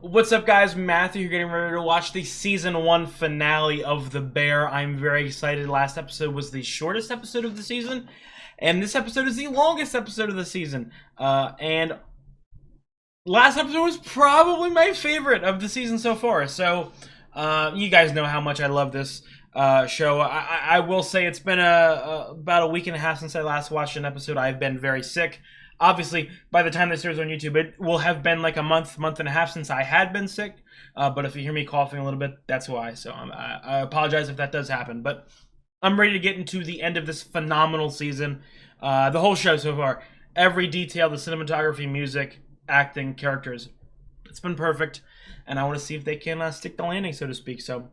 What's up, guys? Matthew here, getting ready to watch the Season 1 finale of The Bear. I'm very excited. Last episode was the shortest episode of the season, and this episode is the longest episode of the season. And last episode was probably my favorite of the season so far. So, you guys know how much I love this show. I will say it's been about a week and a half since I last watched an episode. I've been very sick. Obviously, by the time this airs on YouTube, it will have been like a month and a half since I had been sick. But if you hear me coughing a little bit, that's why. So I apologize if that does happen. But I'm ready to get into the end of this phenomenal season. The whole show so far. Every detail, the cinematography, music, acting, characters. It's been perfect. And I want to see if they can stick the landing, so to speak. So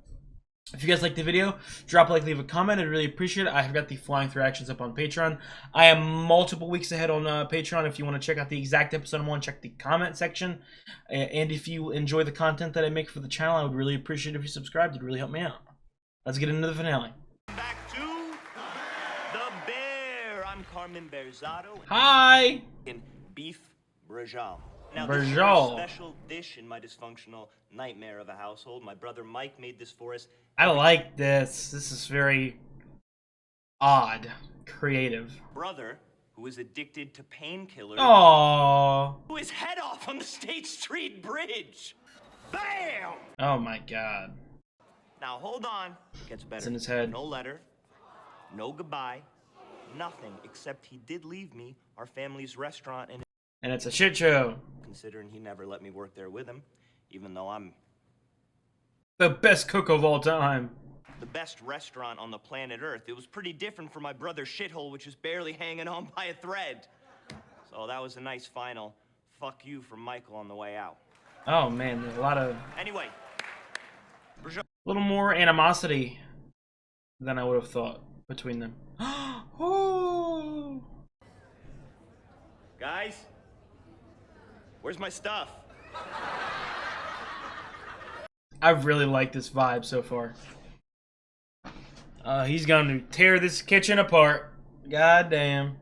if you guys like the video, drop a like, leave a comment. I'd really appreciate it. I've got the Flying Through Actions up on Patreon. I am multiple weeks ahead on Patreon. If you want to check out the exact episode I'm on, check the comment section. And if you enjoy the content that I make for the channel, I would really appreciate it if you subscribed. It'd really help me out. Let's get into the finale. Back to The Bear. I'm Carmen Berzado. Hi! In beef Braciole. Now, Braciole. this is a special dish in my dysfunctional nightmare of a household. My brother Mike made this for us. I like this. This is very odd, creative. Brother, who is addicted to painkillers, Aww. blew his head off on the State Street Bridge. Bam! Oh my god. Now, hold on. Gets better. It's in his head. No letter, no goodbye, nothing, except he did leave me our family's restaurant, and it's a shit show. considering he never let me work there with him, even though I'm The best cook of all time. the best restaurant on the planet Earth. It was pretty different from my brother's shithole, which is barely hanging on by a thread. So that was a nice final fuck you from Michael on the way out. Oh man, there's a lot of... Anyway, a little more animosity than I would have thought between them. Oh. guys, where's my stuff? I really like this vibe so far. He's going to tear this kitchen apart. God damn.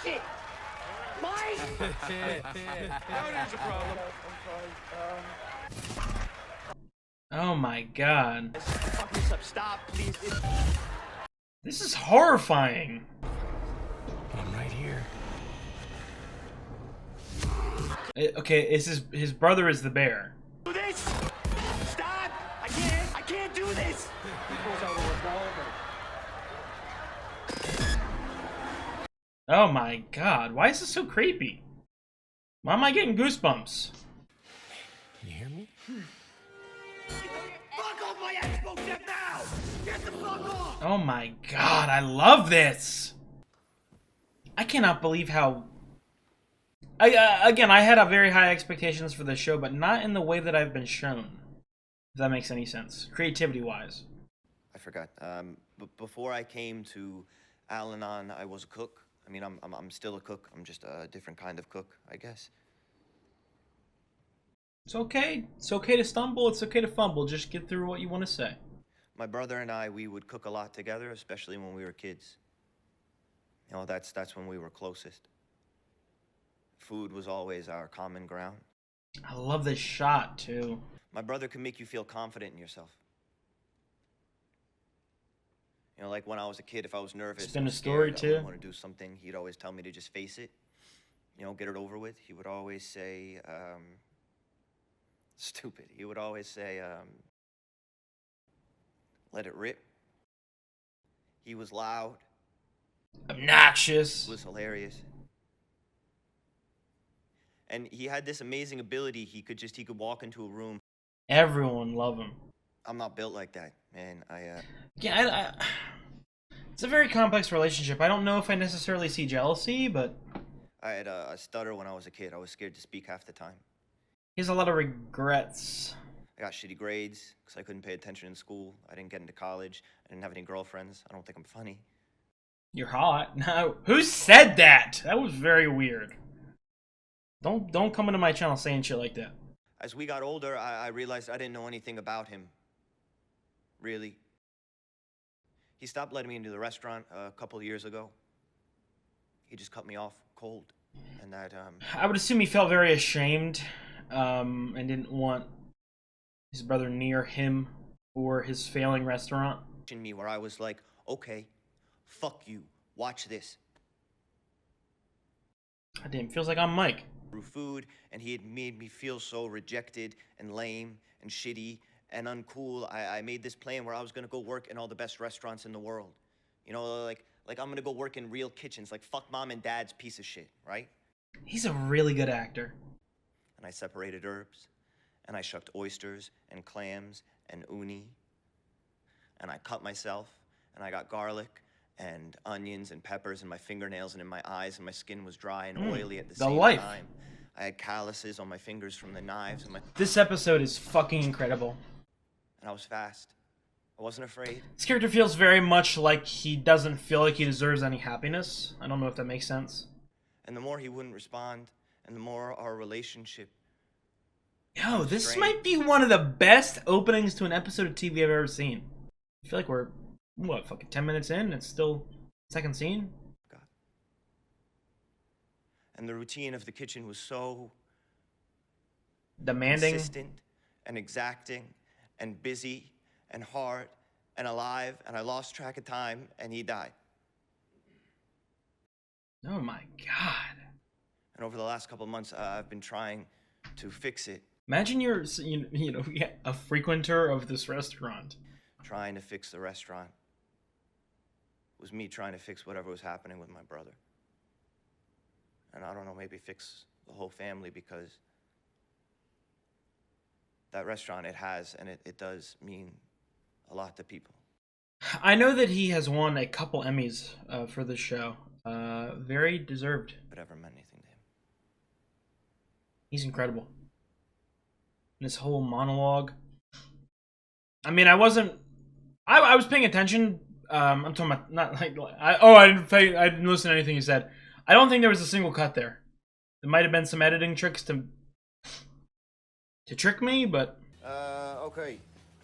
Shit! Mike! Oh my god. Fuck this up. Stop, please. This is horrifying. I'm right here. Okay, it's his brother is the bear. Do this! Stop! I can't do this! He pulls out a revolver. Oh my god, why is this so creepy? Why am I getting goosebumps? You hear me? Fuck off my expo chip now! Get the fuck off! Oh my god, I love this! I cannot believe how... Again, I had a very high expectations for this show, but not in the way that I've been shown. If that makes any sense, creativity-wise. I forgot. Before I came to Al-Anon, I was a cook. I mean, I'm still a cook. I'm just a different kind of cook, I guess. It's okay. It's okay to stumble. It's okay to fumble. Just get through what you want to say. My brother and I, we would cook a lot together, especially when we were kids. You know, that's when we were closest. Food was always our common ground. I love this shot, too. My brother could make you feel confident in yourself. You know, like when I was a kid, if I was nervous, It's been a or story, scared, I too. wouldn't want to do something, he'd always tell me to just face it. You know, get it over with. He would always say, stupid. He would always say, let it rip. He was loud. Obnoxious. It was hilarious. And he had this amazing ability. He could walk into a room. Everyone love him. I'm not built like that, man. Yeah, it's a very complex relationship. I don't know if I necessarily see jealousy, but I had a stutter when I was a kid. I was scared to speak half the time. he has a lot of regrets. I got shitty grades because I couldn't pay attention in school. I didn't get into college. I didn't have any girlfriends. I don't think I'm funny. You're hot. No, who said that? That was very weird. Don't come into my channel saying shit like that. As we got older, I realized I didn't know anything about him. Really. He stopped letting me into the restaurant a couple of years ago. He just cut me off cold. And that, I would assume he felt very ashamed, and didn't want his brother near him or his failing restaurant. in me where I was like, okay, fuck you, watch this. God damn, feels like I'm Mike. Through food, and he had made me feel so rejected and lame and shitty and uncool. I made this plan where I was gonna go work in all the best restaurants in the world. You know, like I'm gonna go work in real kitchens, like fuck mom and dad's piece of shit, right? He's a really good actor. And I separated herbs, and I shucked oysters and clams and uni, and I cut myself, and I got garlic and onions and peppers in my fingernails and in my eyes, and my skin was dry and oily at the same life. time. I had calluses on my fingers from the knives, and This episode is fucking incredible. I was fast. I wasn't afraid. This character feels very much like he doesn't feel like he deserves any happiness. I don't know if that makes sense. And the more he wouldn't respond, and the more our relationship. Yo, this might be one of the best openings to an episode of TV I've ever seen. I feel like we're, what, fucking 10 minutes in? It's still second scene? God. And the routine of the kitchen was so Demanding. consistent and exacting and busy and hard and alive, and I lost track of time, and he died. Oh my god. And over the last couple of months, I've been trying to fix it. Imagine you're, a frequenter of this restaurant. Trying to fix the restaurant. It was me trying to fix whatever was happening with my brother. And I don't know, maybe fix the whole family, because that restaurant, it has, and it does mean a lot to people. I know that he has won a couple Emmys for this show. Very deserved. Whatever meant anything to him. He's incredible. This whole monologue. I mean, I was paying attention. I'm talking about, not like, I didn't listen to anything he said. I don't think there was a single cut there. There might have been some editing tricks to trick me, but... Okay.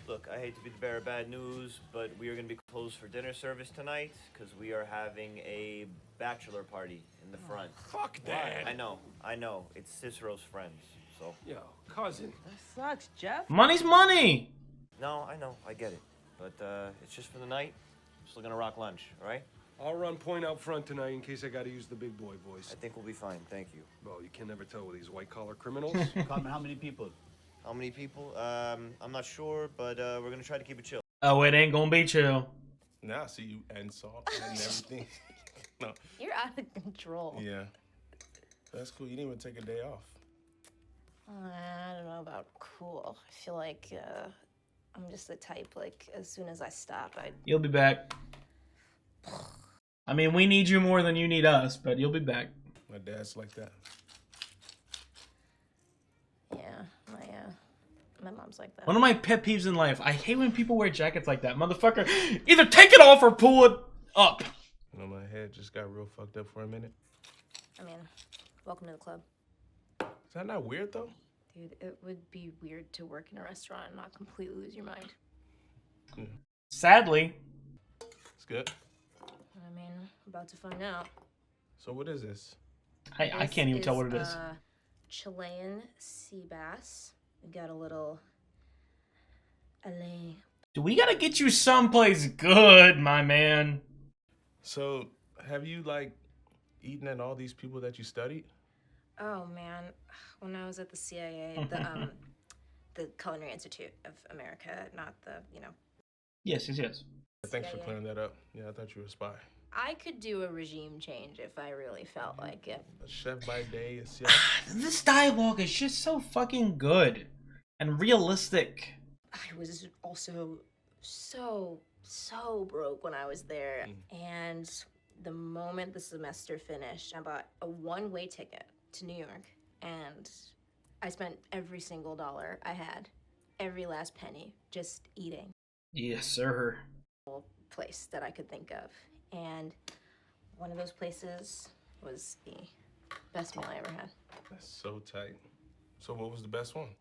Look, I hate to be the bearer of bad news, but we are going to be closed for dinner service tonight because we are having a bachelor party in the front. Fuck that. I know. It's Cicero's friends, so... Yo, cousin. That sucks, Jeff. Money's money! No, I know, I get it. But, it's just for the night. Still gonna rock lunch, all right? I'll run point out front tonight in case I gotta use the big boy voice. I think we'll be fine, thank you. Well, you can never tell with these white-collar criminals. Carmen, how many people? How many people? I'm not sure, but, we're gonna try to keep it chill. Oh, it ain't gonna be chill. Now I see you and salt and everything. No. You're out of control. Yeah. That's cool. You didn't even take a day off. I don't know about cool. I feel like I'm just the type, like, as soon as I stop, You'll be back. I mean, we need you more than you need us, but you'll be back. My dad's like that. Yeah, my mom's like that. One of my pet peeves in life, I hate when people wear jackets like that. Motherfucker, either take it off or pull it up. You know, my head just got real fucked up for a minute. I mean, welcome to the club. Is that not weird, though? Dude, it would be weird to work in a restaurant and not completely lose your mind. Yeah. Sadly. It's good. I mean, about to find out. So what is this? I can't even tell what it is. Chilean sea bass. We got a little LA. Do we gotta get you someplace good, my man? So, have you, like, eaten at all these people that you studied? Oh man, when I was at the CIA, the Culinary Institute of America, not the, Yes. Thanks for CIA. clearing that up. Yeah, I thought you were a spy. I could do a regime change if I really felt like it. A chef by day, a chef. This dialogue is just so fucking good and realistic. I was also so broke when I was there. And the moment the semester finished, I bought a one-way ticket to New York. And I spent every single dollar I had, every last penny, just eating. Yes, sir. Place that I could think of. And one of those places was the best meal I ever had. That's so tight. So what was the best one?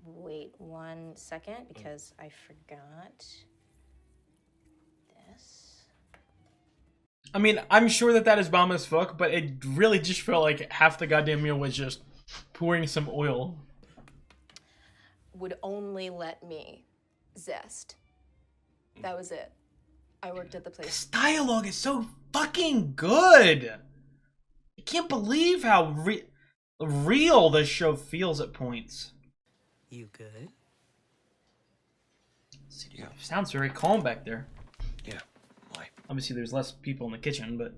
Wait 1 second, because I forgot this. I mean, I'm sure that is bomb as fuck, but it really just felt like half the goddamn meal was just pouring some oil. Would only let me zest. That was it. I worked at the place. This dialogue is so fucking good. I can't believe how real this show feels at points. You good? Yeah. Sounds very calm back there. Yeah. Why? Obviously, there's less people in the kitchen, but.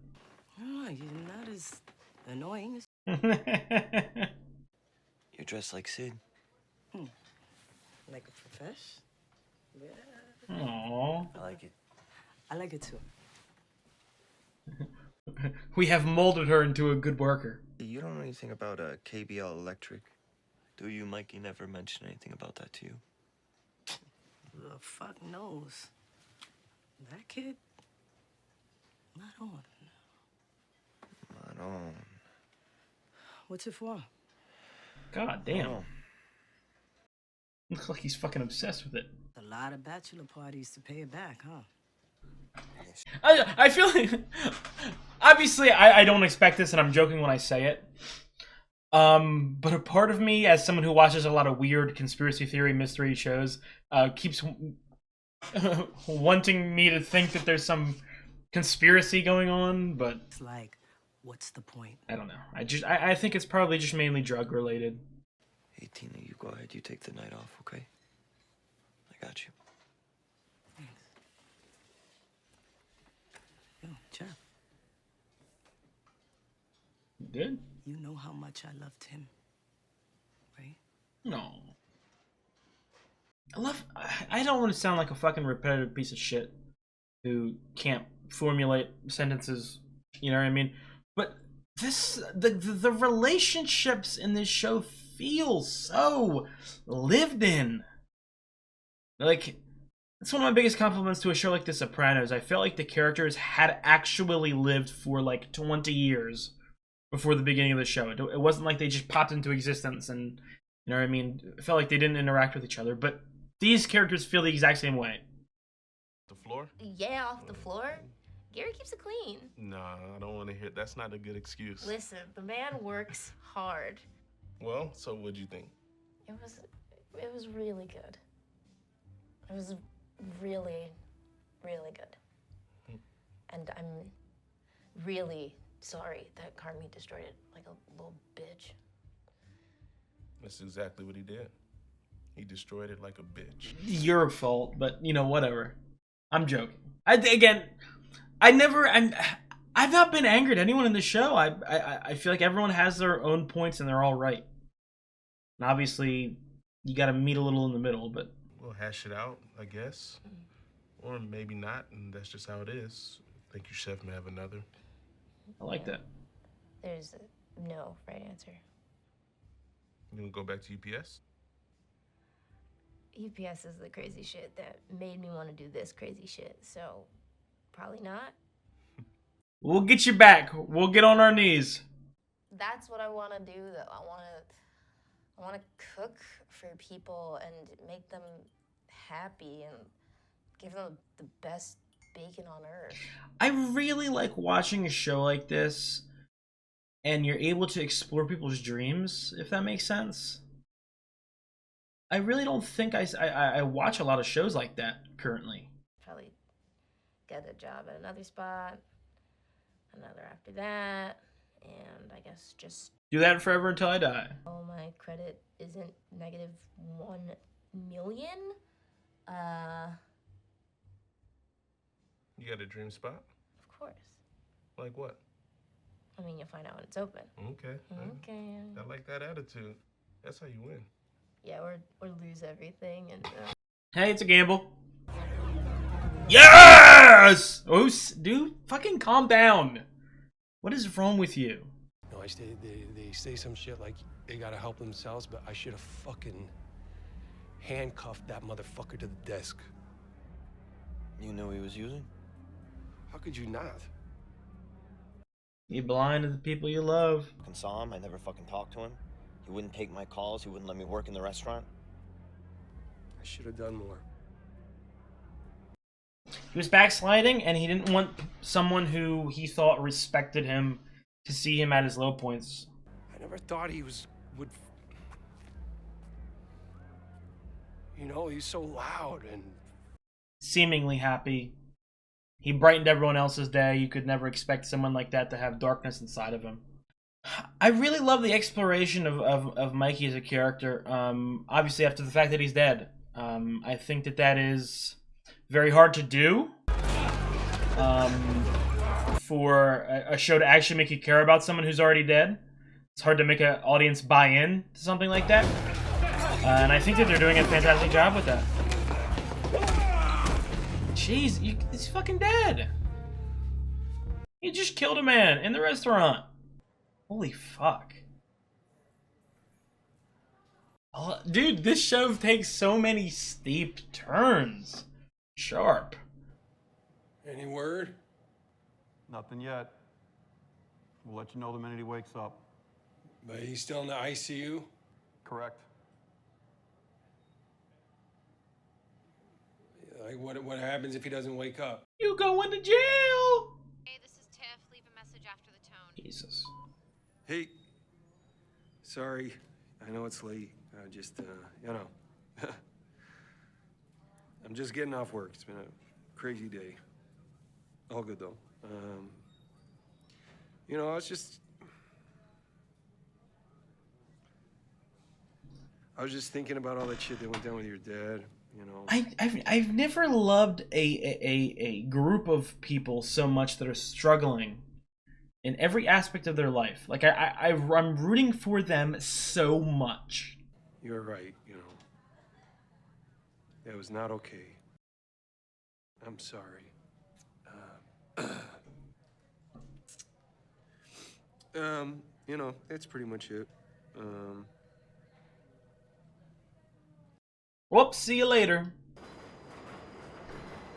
Oh, you're not as annoying as. You're dressed like Sid. Like a profesh? Yeah. Aww. I like it. I like it too. We have molded her into a good worker. You don't know anything about KBL Electric, do you, Mikey? Never mentioned anything about that to you. The fuck knows? That kid? Not on. Not on. What's it for? God damn. Oh. Looks like he's fucking obsessed with it. A lot of bachelor parties to pay it back, huh? I feel like, obviously I don't expect this, and I'm joking when I say it. But a part of me, as someone who watches a lot of weird conspiracy theory mystery shows, keeps wanting me to think that there's some conspiracy going on, but It's like, what's the point? I don't know. I think it's probably just mainly drug related. Hey, Tina, you go ahead. You take the night off, okay? I got you. Thanks. Yo, Jeff, You did? you know how much I loved him, right? No. I don't want to sound like a fucking repetitive piece of shit who can't formulate sentences, you know what I mean? But the relationships in this show feel so lived in. Like, it's one of my biggest compliments to a show like The Sopranos. I felt like the characters had actually lived for like 20 years before the beginning of the show. It wasn't like they just popped into existence and, you know what I mean? It felt like they didn't interact with each other. But these characters feel the exact same way. The floor? Yeah, off the floor. Gary keeps it clean. Nah, I don't want to hear. That's not a good excuse. Listen, the man works hard. Well, so what'd you think? It was really good. It was really, really good. And I'm really sorry that Carmi destroyed it like a little bitch. That's exactly what he did. He destroyed it like a bitch. Your fault, but you know, whatever. I'm joking. I've not been angry at anyone in the show. I feel like everyone has their own points and they're all right. And obviously, you got to meet a little in the middle, but We'll hash it out, I guess. Or maybe not, and that's just how it is. I think your chef may have another. I like that. There's no right answer. You gonna go back to UPS? UPS is the crazy shit that made me want to do this crazy shit, so probably not. We'll get you back. We'll get on our knees. That's what I want to do, though. I want to cook for people and make them happy and give them the best bacon on earth. I really like watching a show like this, and you're able to explore people's dreams, if that makes sense. I really don't think I watch a lot of shows like that currently. Probably get a job at another spot, another after that, and I guess just Do that forever until I die. oh, my credit isn't negative 1 million. You got a dream spot? Of course. Like what? I mean, you'll find out when it's open. Okay. Okay. I like that attitude. That's how you win. Yeah, or lose everything and. Hey, it's a gamble. Yes! Oh, dude, fucking calm down. What is wrong with you? No, they say some shit like they gotta help themselves, but I should have fucking handcuffed that motherfucker to the desk. You knew he was using? How could you not? You blind to the people you love. I saw him. I never fucking talked to him. He wouldn't take my calls. He wouldn't let me work in the restaurant. I should have done more. He was backsliding, and he didn't want someone who he thought respected him to see him at his low points. I never thought would. You know, he's so loud and Seemingly happy. He brightened everyone else's day. You could never expect someone like that to have darkness inside of him. I really love the exploration of Mikey as a character. Obviously, after the fact that he's dead. I think that is very hard to do. For a show to actually make you care about someone who's already dead. It's hard to make an audience buy in to something like that. And I think that they're doing a fantastic job with that. Jeez, he's fucking dead. You just killed a man in the restaurant. Holy fuck. Oh, dude, this show takes so many steep turns. Sharp. any word? Nothing yet. We'll let you know the minute he wakes up. But he's still in the ICU? Correct. Like, what happens if he doesn't wake up? You going to jail. Hey, this is Tiff. Leave a message after the tone. Jesus. Hey, sorry. I know it's late. I just, you know. I'm just getting off work. It's been a crazy day. All good, though. You know, I was just thinking about all that shit that went down with your dad, you know. I've never loved a group of people so much that are struggling in every aspect of their life. Like I'm rooting for them so much. You're right, you know. That was not okay. I'm sorry. You know, that's pretty much it. Whoops, see you later.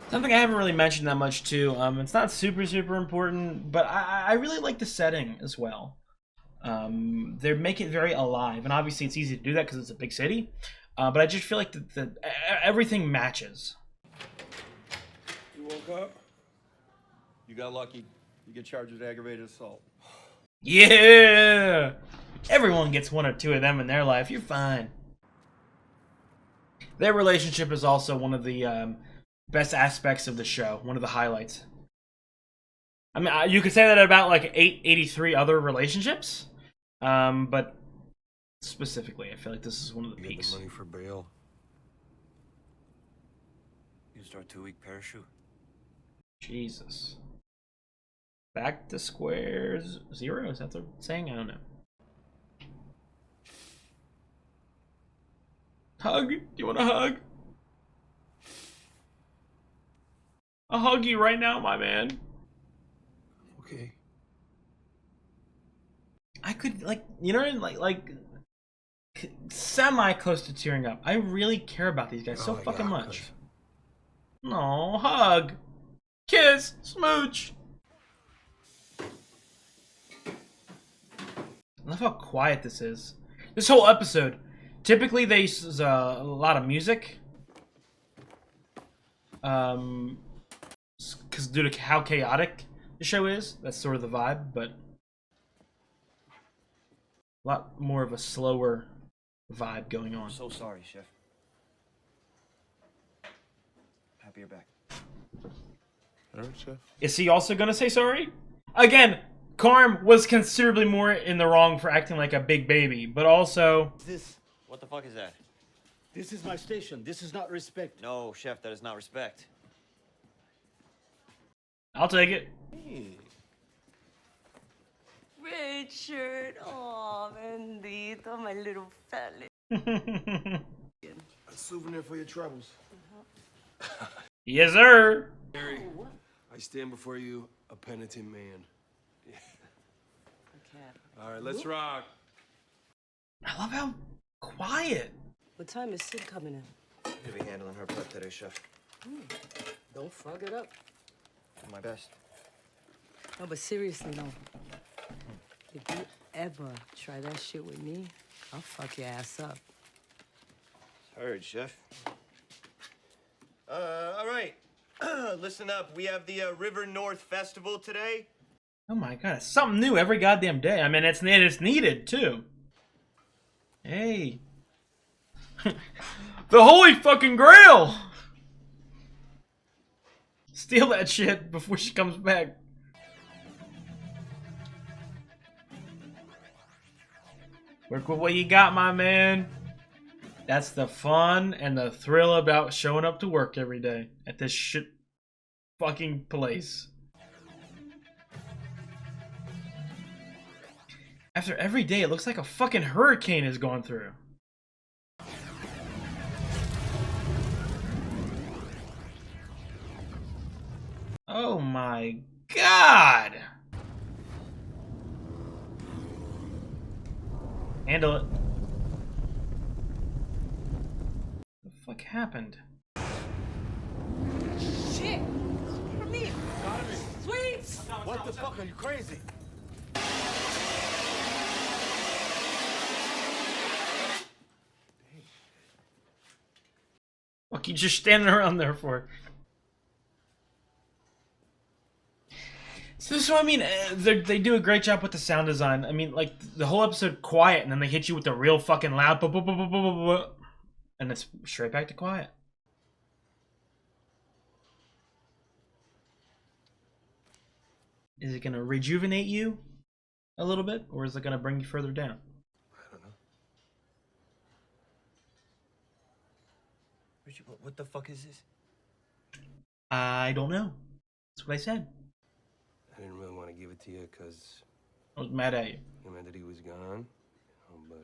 Something I haven't really mentioned that much too. It's not super important, but I really like the setting as well. They make it very alive, and obviously it's easy to do that because it's a big city. But I just feel like everything matches. You woke up? You got lucky. You get charged with aggravated assault. Yeah! Everyone gets one or two of them in their life. You're fine. Their relationship is also one of the best aspects of the show. One of the highlights. I mean, you could say that about like 83 other relationships. But specifically, I feel like this is one of the You peaks. get the money for bail. Used our 2-week parachute. Jesus. Back to square zero? Is that the saying? I don't know. Hug? Do you want a hug? I'll hug you right now, my man. Okay. I could, like, you know, like semi close to tearing up. I really care about these guys so fucking much. No, hug, kiss, smooch. I love how quiet this is. This whole episode. Typically, they use a lot of music. Because due to how chaotic the show is, that's sort of the vibe, but a lot more of a slower vibe going on. I'm so sorry, Chef. Happy you're back. All right, Chef. Is he also gonna say sorry? Again, Carm was considerably more in the wrong for acting like a big baby, but also... What the fuck is that? This is my station. This is not respect. No, Chef, that is not respect. I'll take it. Richard, oh, bendito, my little fella. A souvenir for your troubles. Yes, sir. Harry, I stand before you a penitent man. Okay. All right, let's rock. I love how quiet. What time is Sid coming in? Gonna be handling her prep today, Chef. Don't fuck it up. Do my best. No, but seriously, no. If you ever try that shit with me, I'll fuck your ass up. Heard, Chef. All right. Listen up, we have the River North Festival today. Oh my god, it's something new every goddamn day. I mean, it's needed too. Hey. The Holy fucking Grail! Steal that shit before she comes back. Work with what you got, my man. That's the fun and the thrill about showing up to work every day at this shit fucking place. After every day, it looks like a fucking hurricane is going through. Oh my god! Handle it. What the fuck happened? Shit! For me! Sweets! What the fuck? Are you crazy? What you just standing around there for? So this is what I mean. They do a great job with the sound design. I mean, like the whole episode quiet, and then they hit you with the real fucking loud, and it's straight back to quiet. Is it gonna rejuvenate you a little bit, or is it gonna bring you further down? I don't know. Richie, what the fuck is this? I don't know. That's what I said. I didn't really want to give it to you because I was mad at you. it meant that he was gone. But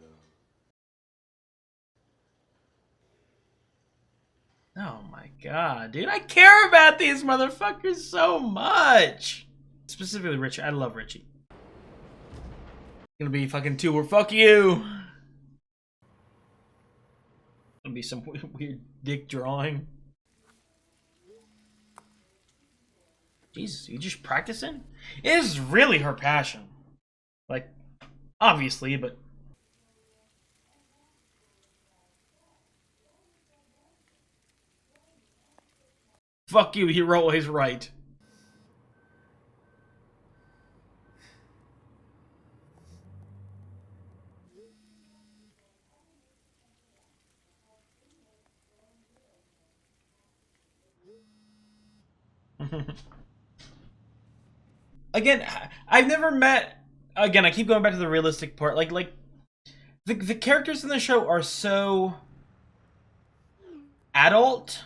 Oh my god, dude. I care about these motherfuckers so much. Specifically Richie. I love Richie. Gonna be fucking two or fuck you. Gonna be some weird dick drawing. Jesus, you just practicing? It is really her passion. Like, obviously, but... Fuck you, you're always right. Again, I've never met... Again, I keep going back to the realistic part. Like the characters in the show are so... adult...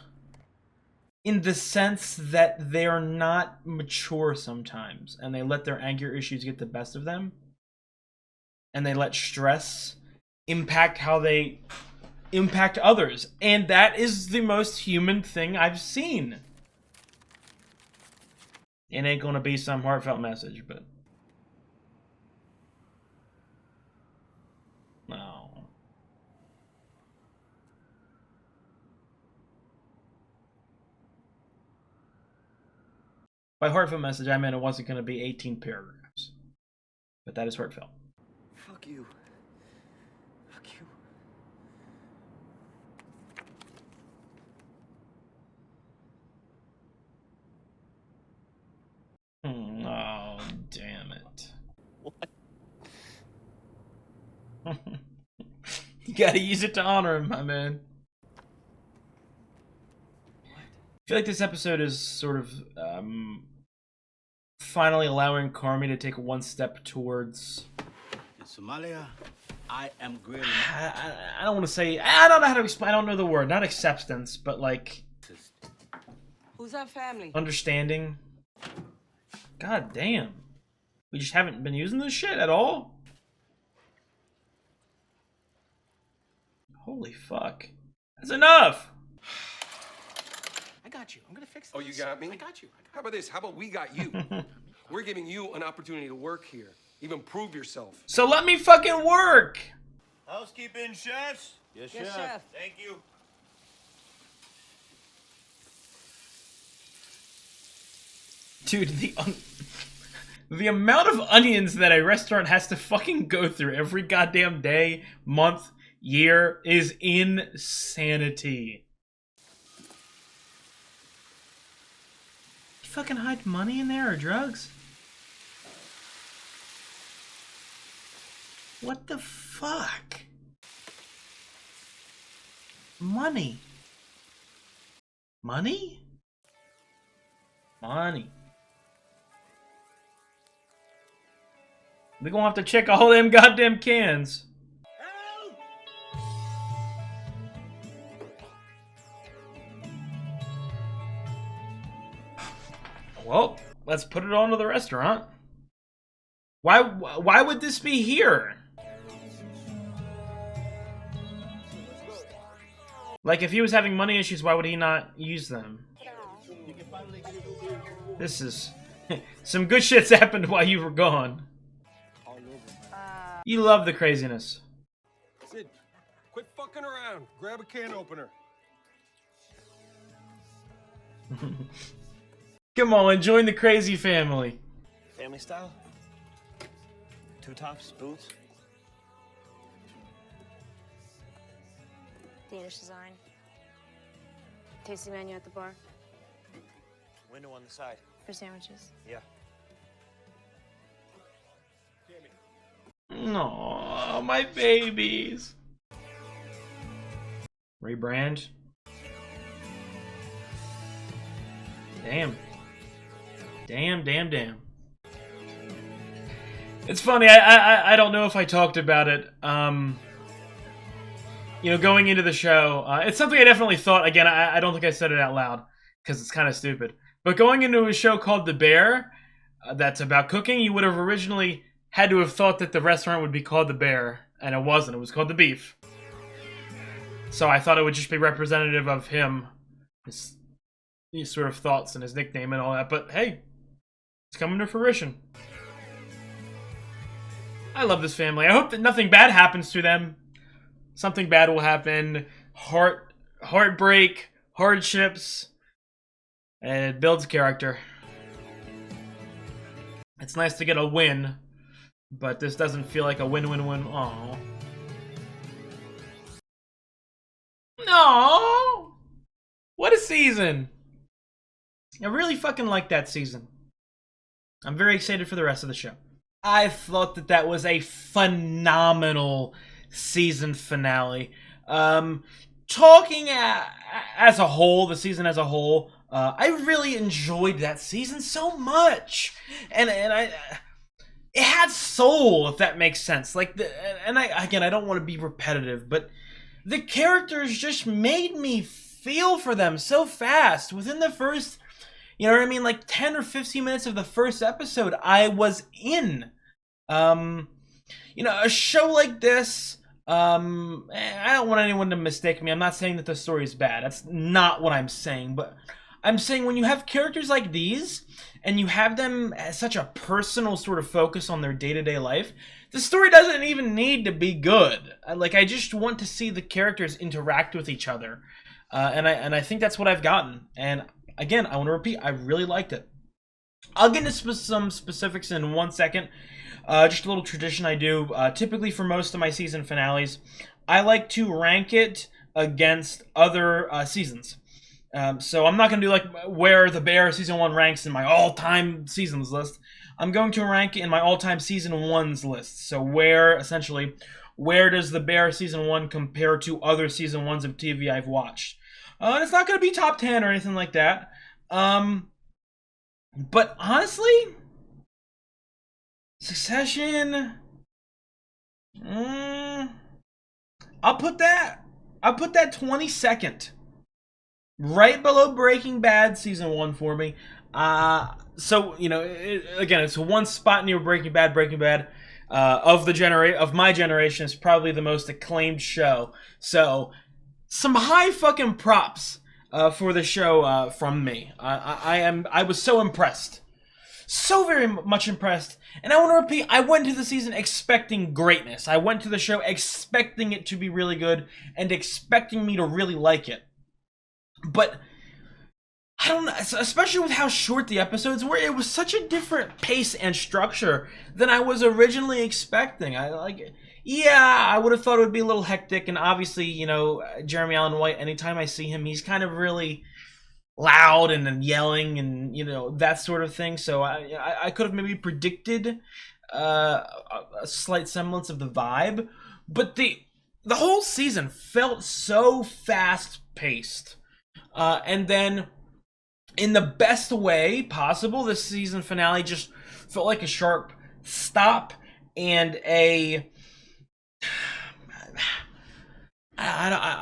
in the sense that they are not mature sometimes. And they let their anger issues get the best of them. And they let stress impact how they impact others. And that is the most human thing I've seen. It ain't gonna be some heartfelt message, but... No. By heartfelt message, I meant it wasn't gonna be 18 paragraphs. But that is heartfelt. Fuck you. Fuck you. Oh, damn it. What? You gotta use it to honor him, my man. I feel like this episode is sort of finally allowing Carmi to take one step towards... In Somalia, I am grilling. I don't want to say... I don't know how to explain. I don't know the word. Not acceptance, but like... Who's that family? Understanding. God damn. We just haven't been using this shit at all? Holy fuck. That's enough! I got you. I'm gonna fix this. oh, you got me? I got you. How about this? How about we got you? We're giving you an opportunity to work here, even prove yourself. So let me fucking work! Housekeeping, chefs. Yes, Yes, chef. chef. Thank you. Dude, the amount of onions that a restaurant has to fucking go through every goddamn day, month, year is insanity. fucking hide money in there or drugs? What the fuck? Money. Money? Money. We gonna have to check all them goddamn cans. Well, let's put it on to the restaurant. Why would this be here? Like, if he was having money issues, why would he not use them? This is... some good shit's happened while you were gone. You love the craziness. Sid, quit fucking around. Grab a can opener. Come on, join the crazy family. Family style? Two tops, boots? Danish design. Tasty menu at the bar. Window on the side. For sandwiches. Yeah. Aww, my babies. Rebrand. Damn. Damn. It's funny, I don't know if I talked about it. You know, going into the show, it's something I definitely thought. Again, I don't think I said it out loud because it's kind of stupid. But going into a show called The Bear, that's about cooking, you would have originally had to have thought that the restaurant would be called The Bear, and it wasn't. It was called The Beef. So I thought it would just be representative of him, his sort of thoughts and his nickname and all that. But hey, it's coming to fruition. I love this family. I hope that nothing bad happens to them. Something bad will happen. Heartbreak, hardships, and it builds character. It's nice to get a win, but this doesn't feel like a win-win-win. Aww. No! What a season! I really fucking like that season. I'm very excited for the rest of the show. I thought that was a phenomenal season finale. Talking as a whole, the season as a whole, I really enjoyed that season so much, and it had soul, if that makes sense. Like, I don't want to be repetitive, but the characters just made me feel for them so fast. Within the first, you know what I mean, like 10 or 15 minutes of the first episode, I was in. You know, a show like this, I don't want anyone to mistake me. I'm not saying that the story is bad. That's not what I'm saying. But I'm saying when you have characters like these, and you have them as such a personal sort of focus on their day-to-day life, the story doesn't even need to be good. I just want to see the characters interact with each other. And I think that's what I've gotten. And again, I want to repeat, I really liked it. I'll get into some specifics in 1 second. Just a little tradition I do. Typically for most of my season finales, I like to rank it against other seasons. So I'm not going to do like where The Bear Season 1 ranks in my all-time seasons list. I'm going to rank it in my all-time Season 1's list. So where does The Bear Season 1 compare to other Season 1s of TV I've watched? And it's not going to be top 10 or anything like that. But honestly, Succession, I'll put that 22nd, right below Breaking Bad Season 1 for me. So, you know, again, it's one spot near Breaking Bad. Of my generation, is probably the most acclaimed show. So, some high fucking props for the show from me. I was so impressed. So very much impressed. And I want to repeat, I went to the season expecting greatness. I went to the show expecting it to be really good and expecting me to really like it. But I don't know, especially with how short the episodes were, it was such a different pace and structure than I was originally expecting. I would have thought it would be a little hectic, and obviously, you know, Jeremy Allen White, anytime I see him, he's kind of really loud and then yelling and that sort of thing. So I could have maybe predicted a slight semblance of the vibe, but the whole season felt so fast paced, and then in the best way possible, this season finale just felt like a sharp stop and I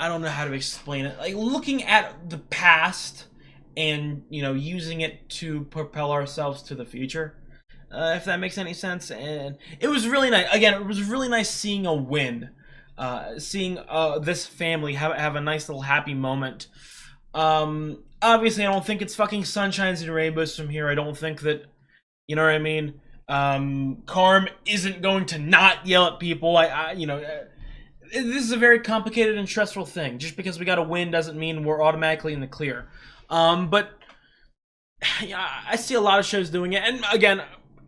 don't know how to explain it. Like looking at the past and using it to propel ourselves to the future, if that makes any sense. And it was really nice. Again, it was really nice seeing a win, seeing this family have a nice little happy moment. Obviously, I don't think it's fucking sunshines and rainbows from here. I don't think that, you know what I mean. Carm isn't going to not yell at people. This is a very complicated and stressful thing. Just because we got a win doesn't mean we're automatically in the clear. But yeah, I see a lot of shows doing it. And again,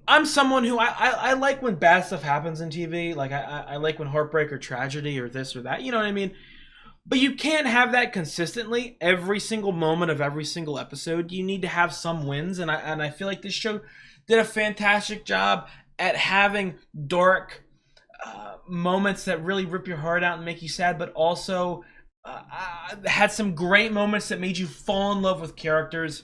I'm someone who I like when bad stuff happens in TV. Like I like when heartbreak or tragedy or this or that. You know what I mean? But you can't have that consistently every single moment of every single episode. You need to have some wins, and I feel like this show did a fantastic job at having dark moments that really rip your heart out and make you sad, but also had some great moments that made you fall in love with characters.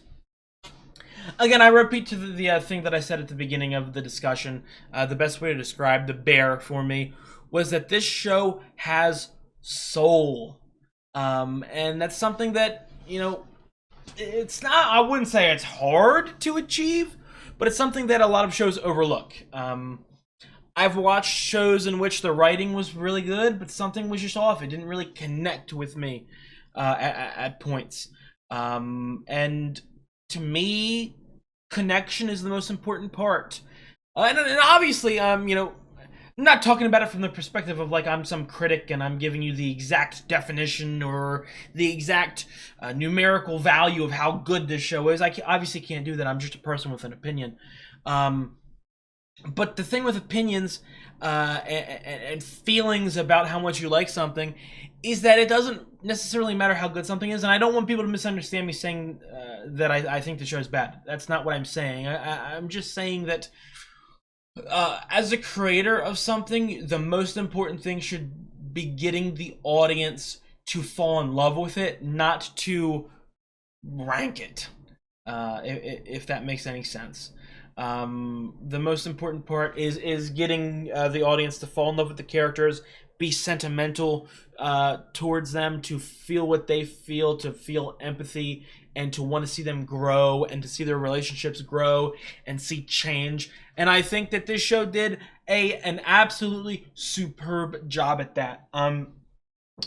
Again, I repeat to the thing that I said at the beginning of the discussion. The best way to describe The Bear for me was that this show has soul. And that's something that, it's not, I wouldn't say it's hard to achieve, but it's something that a lot of shows overlook. I've watched shows in which the writing was really good, but something was just off. It didn't really connect with me at points. And to me, connection is the most important part. And obviously, I'm not talking about it from the perspective of like I'm some critic and I'm giving you the exact definition or the exact numerical value of how good this show is. I obviously can't do that. I'm just a person with an opinion. But the thing with opinions and feelings about how much you like something is that it doesn't necessarily matter how good something is. And I don't want people to misunderstand me saying that I think the show is bad. That's not what I'm saying. I'm just saying that as a creator of something, the most important thing should be getting the audience to fall in love with it, not to rank it, if that makes any sense. The most important part is getting the audience to fall in love with the characters, be sentimental towards them, to feel what they feel, to feel empathy, and to want to see them grow and to see their relationships grow and see change. And I think that this show did an absolutely superb job at that.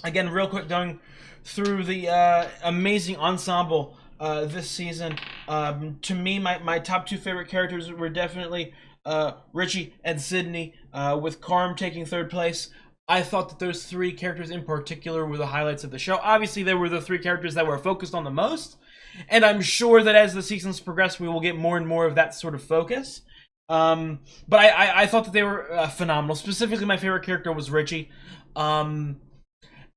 Again, real quick, going through the amazing ensemble this season. To me, my top two favorite characters were definitely Richie and Sydney, with Carm taking third place. I thought that those three characters in particular were the highlights of the show. Obviously, they were the three characters that were focused on the most, and I'm sure that as the seasons progress, we will get more and more of that sort of focus. But I thought that they were phenomenal. Specifically, my favorite character was Richie. And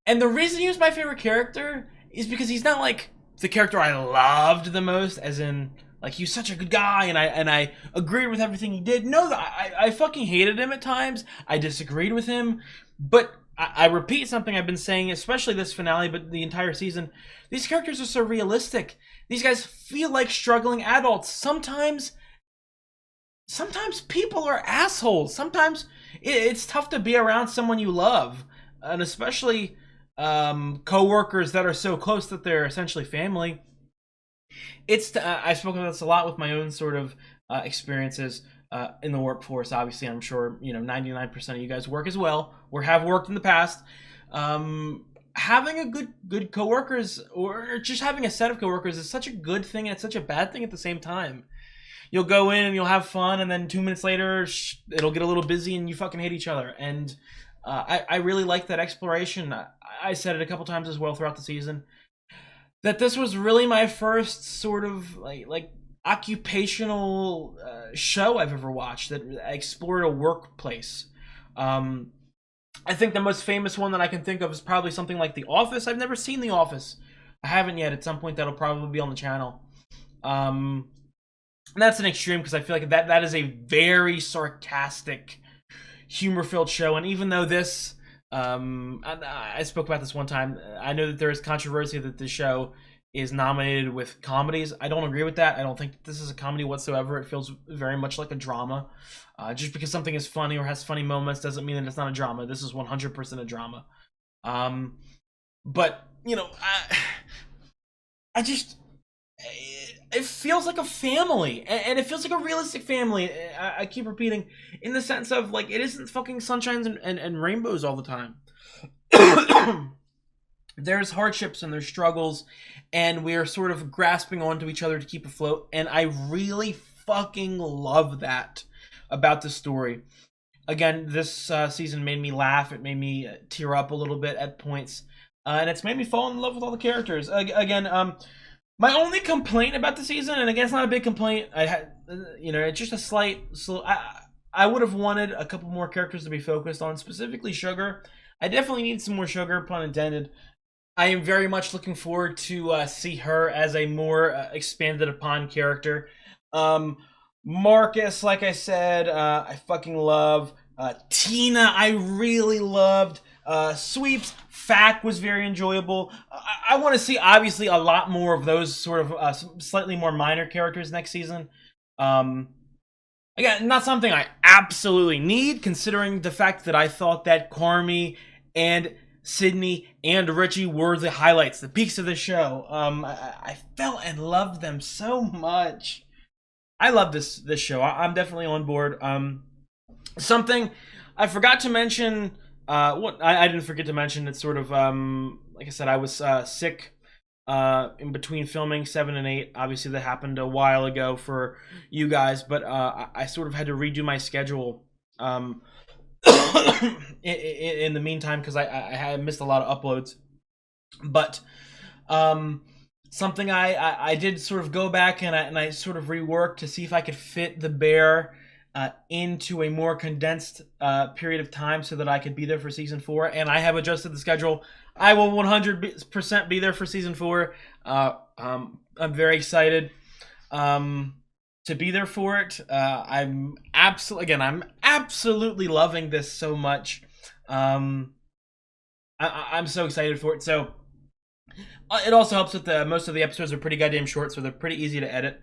the reason he was my favorite character is because he's not like the character I loved the most, as in like he was such a good guy and I agreed with everything he did. No, I fucking hated him at times. I disagreed with him, but I repeat something I've been saying, especially this finale, but the entire season. These characters are so realistic. These guys feel like struggling adults. Sometimes people are assholes. Sometimes it's tough to be around someone you love, and especially co-workers that are so close that they're essentially family. I've spoken about this a lot with my own sort of experiences in the workforce. Obviously, I'm sure 99% of you guys work as well, or have worked in the past. Having a good coworkers, or just having a set of coworkers, is such a good thing and it's such a bad thing at the same time. You'll go in and you'll have fun, and then 2 minutes later, it'll get a little busy and you fucking hate each other. And I really like that exploration. I said it a couple times as well throughout the season, that this was really my first sort of like occupational show I've ever watched that explored a workplace. I think the most famous one that I can think of is probably something like The Office. I've never seen The Office. I haven't yet. At some point, that'll probably be on the channel. And that's an extreme because I feel like that is a very sarcastic, humor-filled show. And even though this, I spoke about this one time, I know that there is controversy that this show is nominated with comedies. I don't agree with that. I don't think this is a comedy whatsoever. It feels very much like a drama. Just because something is funny or has funny moments doesn't mean that it's not a drama. This is 100% a drama. But, you know, I just... It feels like a family, and it feels like a realistic family. I keep repeating, in the sense of, like, it isn't fucking sunshines and rainbows all the time. There's hardships and there's struggles, and we are sort of grasping onto each other to keep afloat, and I really fucking love that about the story. Again, this season made me laugh. It made me tear up a little bit at points, and it's made me fall in love with all the characters. Again, my only complaint about the season, and again, it's not a big complaint. I had, you know, it's just a slight. I would have wanted a couple more characters to be focused on, specifically Sugar. I definitely need some more Sugar, pun intended. I am very much looking forward to see her as a more expanded upon character. Marcus, like I said, I fucking love. Tina, I really loved. Sweeps, Fact was very enjoyable. I want to see, obviously, a lot more of those sort of slightly more minor characters next season. Again, not something I absolutely need, considering the fact that I thought that Carmi and Sydney and Richie were the highlights, the peaks of the show. I felt and loved them so much. I love this show. I'm definitely on board. Something I forgot to mention... what I didn't forget to mention, it's sort of, like I said, I was sick in between filming 7 and 8. Obviously, that happened a while ago for you guys, but I sort of had to redo my schedule in the meantime because I had missed a lot of uploads. But something I did sort of go back and I sort of reworked to see if I could fit the Bear into a more condensed period of time so that I could be there for season 4, and I have adjusted the schedule. I will 100% be there for season 4. I'm very excited to be there for it. I'm absolutely loving this so much. I'm so excited for it. So it also helps that most of the episodes are pretty goddamn short, so they're pretty easy to edit.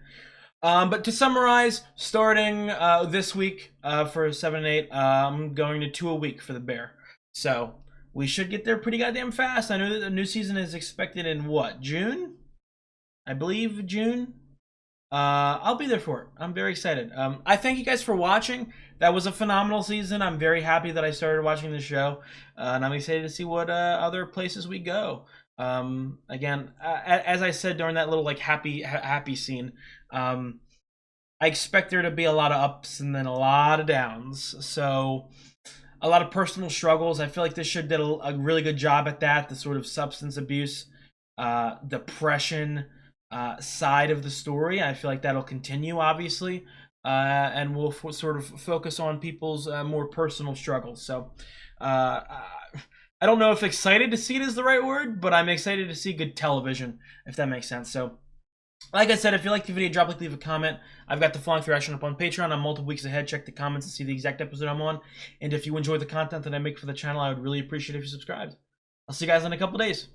But to summarize, starting this week for 7 and 8, I'm going to 2 a week for the Bear. So we should get there pretty goddamn fast. I know that the new season is expected in what, June? I believe June. I'll be there for it. I'm very excited. I thank you guys for watching. That was a phenomenal season. I'm very happy that I started watching the show, and I'm excited to see what other places we go. Again, as I said during that little like happy scene, I expect there to be a lot of ups and then a lot of downs. So a lot of personal struggles. I feel like this show did a really good job at that. The sort of substance abuse, depression side of the story. I feel like that'll continue, obviously, and we'll sort of focus on people's more personal struggles. So I don't know if excited to see it is the right word, but I'm excited to see good television, if that makes sense. So, like I said, if you like the video, drop a like, leave a comment. I've got the Flying Through Action up on Patreon. I'm multiple weeks ahead. Check the comments to see the exact episode I'm on. And if you enjoy the content that I make for the channel, I would really appreciate if you subscribed. I'll see you guys in a couple days.